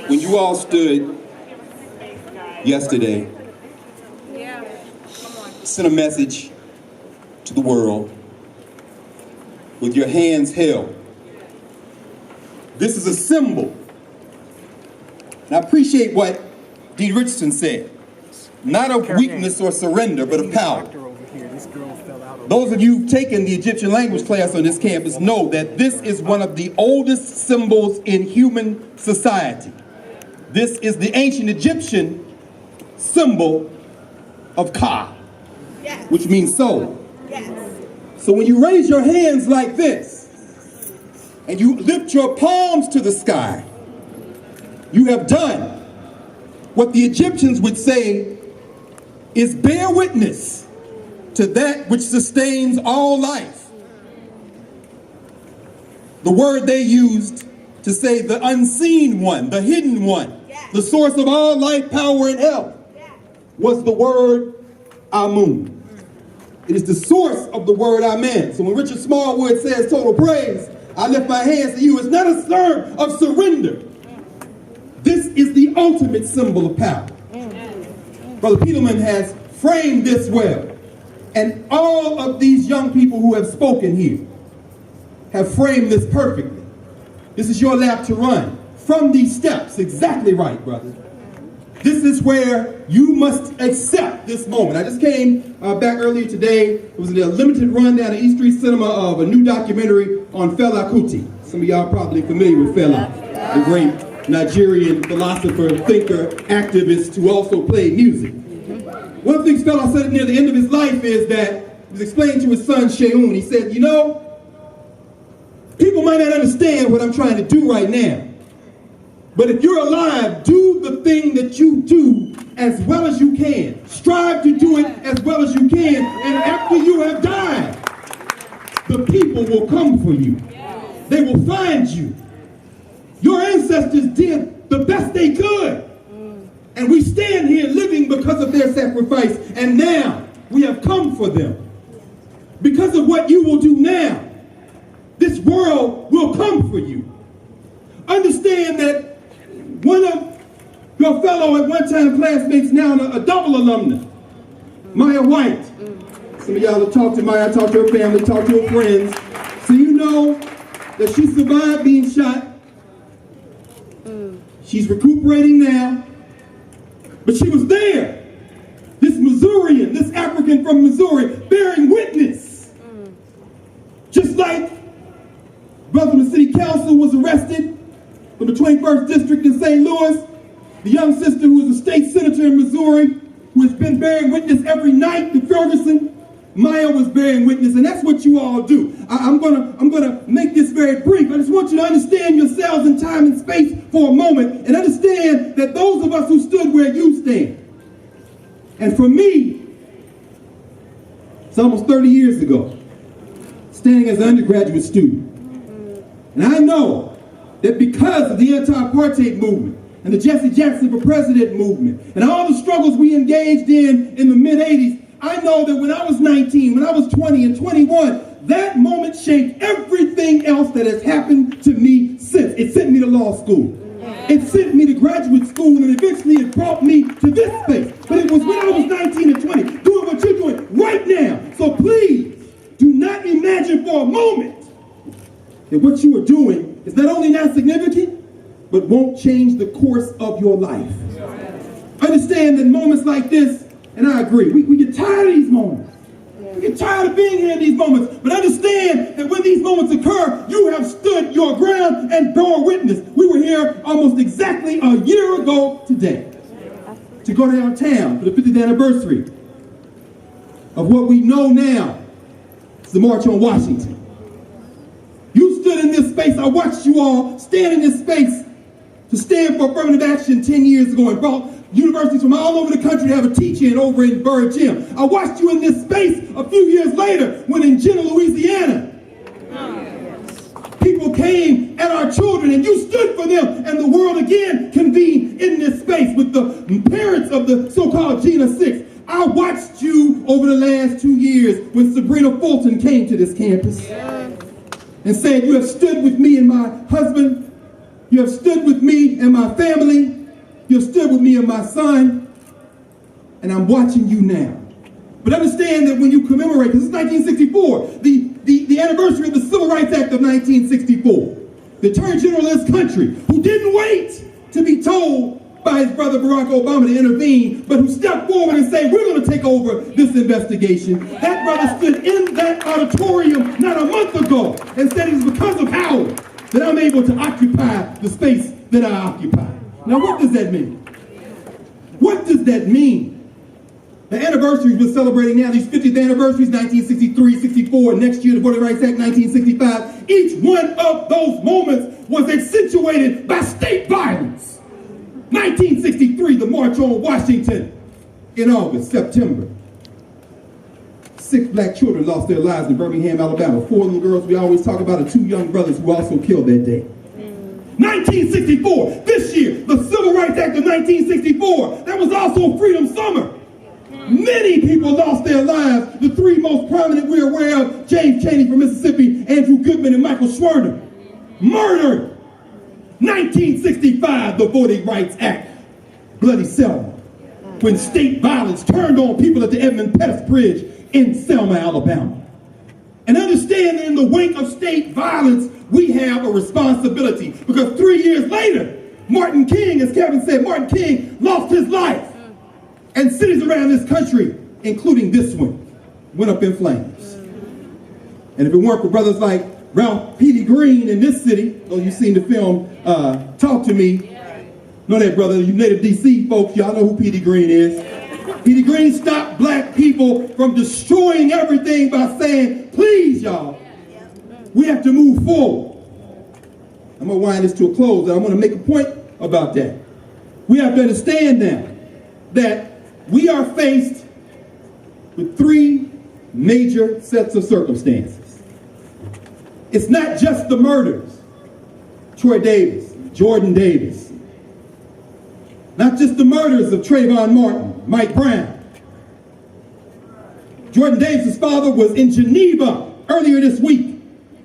When you all stood yesterday, sent a message to the world with your hands held. This is a symbol. And I appreciate what Dean Richardson said. Not of weakness or surrender, but of power. Those of you who've taken the Egyptian language class on this campus know that this is one of the oldest symbols in human society. This is the ancient Egyptian symbol of Carr, which means soul. So when you raise your hands like this, and you lift your palms to the sky, you have done what the Egyptians would say is bear witness to that which sustains all life. The word they used to say the unseen one, the hidden one, the source of all life, power, and health, was the word Amun. It is the source of the word Amen. So when Richard Smallwood says total praise, I lift my hands to you. It's not a term of surrender. This is the ultimate symbol of power. Brother Peterman has framed this well. And all of these young people who have spoken here have framed this perfectly. This is your lap to run. From these steps, exactly right, brother. This is where you must accept this moment. I just came back earlier today. It was a limited run down at East Street Cinema of a new documentary on Fela Kuti. Some of y'all are probably familiar with Fela, the great Nigerian philosopher, thinker, activist who also played music. One of the things Fela said near the end of his life is that he was explaining to his son Sheun. He said, you know, people might not understand what I'm trying to do right now. But if you're alive, do the thing that you do as well as you can. Strive to do it as well as you can. And after you have died, the people will come for you. They will find you. Your ancestors did the best they could. And we stand here living because of their sacrifice. And now we have come for them. Because of what you will do now, this world will come for you. Understand that one of your fellow at one time classmates, now a double alumna, Maya White. Some of y'all have talked to Maya, talked to her family, talked to her friends. So you know that she survived being shot. She's recuperating now. But she was there. This Missourian, this African from Missouri, bearing witness. Just like brother from the city council was arrested from the 21st District in St. Louis, the young sister who is a state senator in Missouri, who has been bearing witness every night to Ferguson, Maya was bearing witness, and that's what you all do. I'm gonna make this very brief. I just want you to understand yourselves in time and space for a moment, and understand that those of us who stood where you stand. And for me, it's almost 30 years ago, standing as an undergraduate student. And I know that because of the anti-apartheid movement and the Jesse Jackson for President movement and all the struggles we engaged in the mid-'80s, I know that when I was 19, when I was 20 and 21, that moment shaped everything else that has happened to me since. It sent me to law school. It sent me to graduate school, and eventually it brought me to this space. But it was when I was 19 and 20, doing what you're doing right now. So please, do not imagine for a moment that what you are doing is not only not significant, but won't change the course of your life. Understand that moments like this, and I agree, we get tired of these moments. We get tired of being here in these moments. But understand that when these moments occur, you have stood your ground and bore witness. We were here almost exactly a year ago today to go downtown for the 50th anniversary of what we know now is the March on Washington. You stood in this space. I watched you all stand in this space to stand for affirmative action 10 years ago and brought universities from all over the country to have a teach-in over in Bird Gym. I watched you in this space a few years later when in Jenna, Louisiana, people came at our children and you stood for them, and the world again convened in this space with the parents of the so-called Gina 6. I watched you over the last 2 years when Sabrina Fulton came to this campus and said, you have stood with me and my husband You have stood with me and my family. You have stood with me and my son. And I'm watching you now. But understand that when you commemorate, because it's 1964, the anniversary of the Civil Rights Act of 1964, the Attorney General of this country, who didn't wait to be told by his brother Barack Obama to intervene, but who stepped forward and said, we're going to take over this investigation. That brother stood in that auditorium not a month ago and said it's because of Howard that I'm able to occupy the space that I occupy. Now, what does that mean? What does that mean? The anniversaries we're celebrating now, these 50th anniversaries, 1963, 64, next year the Voting Rights Act, 1965, each one of those moments was accentuated by state violence. 1963, the March on Washington in August, September. 6 black children lost their lives in Birmingham, Alabama. 4 little girls we always talk about are 2 young brothers who also killed that day. 1964, this year, the Civil Rights Act of 1964, that was also Freedom Summer. Many people lost their lives. The 3 most prominent we're aware of, James Chaney from Mississippi, Andrew Goodman, and Michael Schwerner, murdered. 1965, the Voting Rights Act, Bloody Selma, when state violence turned on people at the Edmund Pettus Bridge in Selma, Alabama. And understand that in the wake of state violence, we have a responsibility, because 3 years later, Martin King, as Kevin said, Martin King lost his life. And cities around this country, including this one, went up in flames. And if it weren't for brothers like Ralph P.D. Green in this city, though you've seen the film Talk to Me, know that brother, you native DC folks, y'all know who P.D. Green is. P.D. Green stopped black people from destroying everything by saying, please y'all, we have to move forward. I'm going to wind this to a close, and I'm going to make a point about that. We have to understand now that we are faced with 3 major sets of circumstances. It's not just the murders, Troy Davis, Jordan Davis. Not just the murders of Trayvon Martin, Mike Brown. Jordan Davis' father was in Geneva earlier this week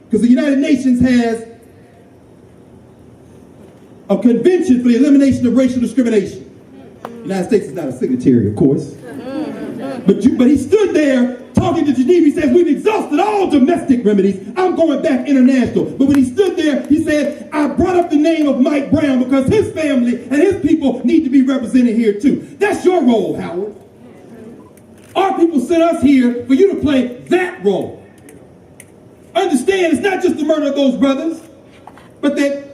because the United Nations has a convention for the elimination of racial discrimination. The United States is not a signatory, of course. But he stood there talking to Geneva. He says, we've exhausted all domestic remedies. I'm going back international. But when he stood there, he said, I brought up the name of Mike Brown because his family and his people need to be represented here too. That's your role, Howard. Our people sent us here for you to play that role. Understand, it's not just the murder of those brothers, but that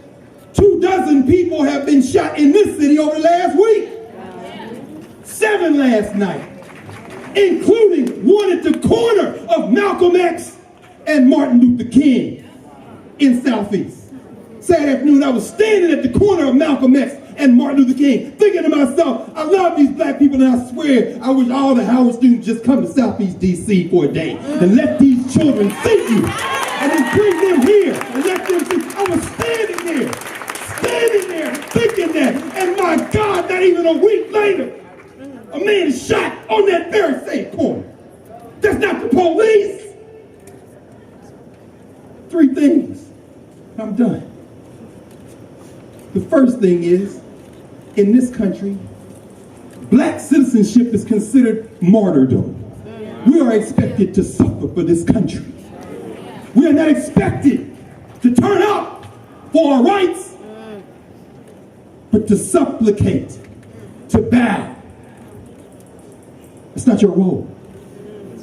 24 people have been shot in this city over the last week. 7 last night, including one at the corner of Malcolm X and Martin Luther King in Southeast. Saturday afternoon, I was standing at the corner of Malcolm X and Martin Luther King, thinking to myself, I love these black people, and I swear I wish all the Howard students just come to Southeast DC for a day and let these children see you, and then bring them here and let them see. I was standing there thinking that, and my God, not even a week later, a man is shot on that very same corner. That's not the police. 3 things. I'm done. The first thing is, in this country, black citizenship is considered martyrdom. We are expected to suffer for this country. We are not expected to turn up for our rights, but to supplicate, to bow. It's not your role.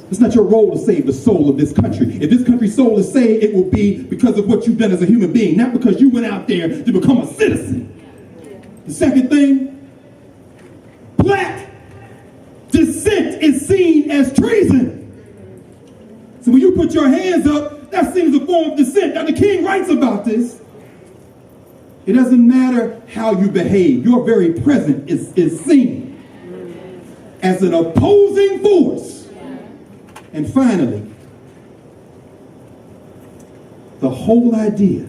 It's not your role to save the soul of this country. If this country's soul is saved, it will be because of what you've done as a human being, not because you went out there to become a citizen. The second thing, black dissent is seen as treason. So when you put your hands up, that seems a form of dissent. Dr. King writes about this. It doesn't matter how you behave. Your very presence is seen as an opposing force. And finally, the whole idea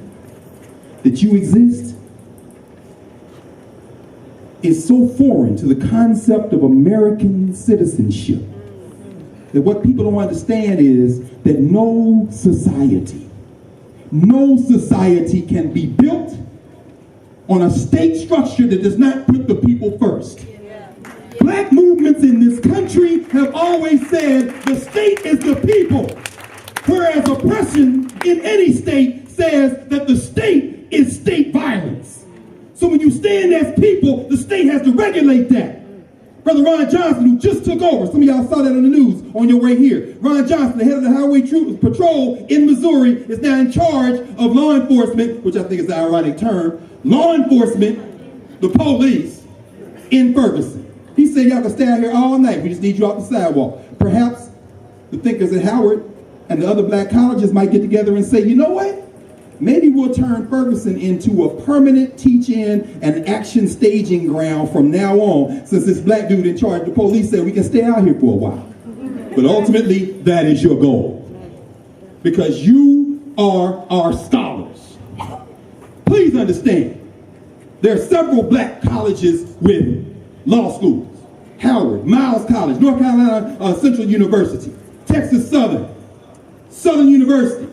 that you exist is so foreign to the concept of American citizenship that what people don't understand is that no society can be built on a state structure that does not put the people first. Black movements in this country have always said the state is the people, whereas oppression in any state says that the state is state violence. So when you stand as people, the state has to regulate that. Brother Ron Johnson, who just took over, some of y'all saw that on the news on your way here. Ron Johnson, the head of the Highway Patrol in Missouri, is now in charge of law enforcement, which I think is the ironic term, law enforcement, the police in Ferguson. He said y'all can stay out here all night. We just need you off the sidewalk. Perhaps the thinkers at Howard and the other black colleges might get together and say, you know what? Maybe we'll turn Ferguson into a permanent teach-in and action staging ground from now on, since this black dude in charge of the police said we can stay out here for a while. But ultimately, that is your goal. Because you are our scholars. Please understand, there are several black colleges with law schools. Howard, Miles College, North Carolina Central University, Texas Southern, Southern University.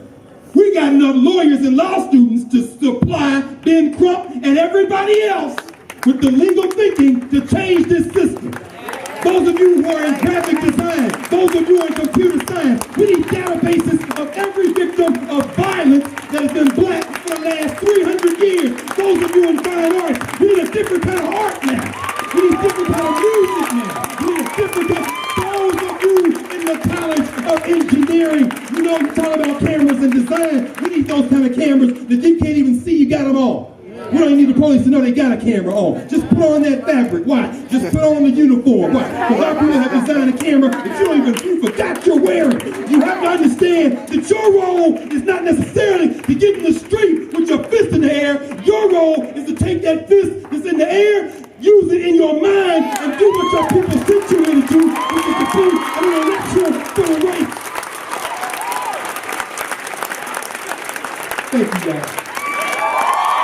We got enough lawyers and law students to supply Ben Crump and everybody else with the legal thinking to change this system. Those of you who are in graphic design, those of you who are in computer science, we need databases of every victim of violence that has been black for the last 300 years. Those of you in fine arts, we need a different kind of art now. We need a different kind of music now. We need a different kind of... Those of you in the College of Engineering, you know, we're talking about cameras and design. We need those kind of cameras that you can't even see you got them on. We don't even need the police to know they got a camera on. Just put on that fabric. Why? Just put on the uniform. Why? Because our people have designed a camera that you forgot you're wearing. You have to understand that your role is not necessarily to get in the street with your fist in the air. Your role is to take that fist that's in the air, use it in your mind, and do what your people sent you here to do, which is to be an intellectual for the race. Thank you, guys.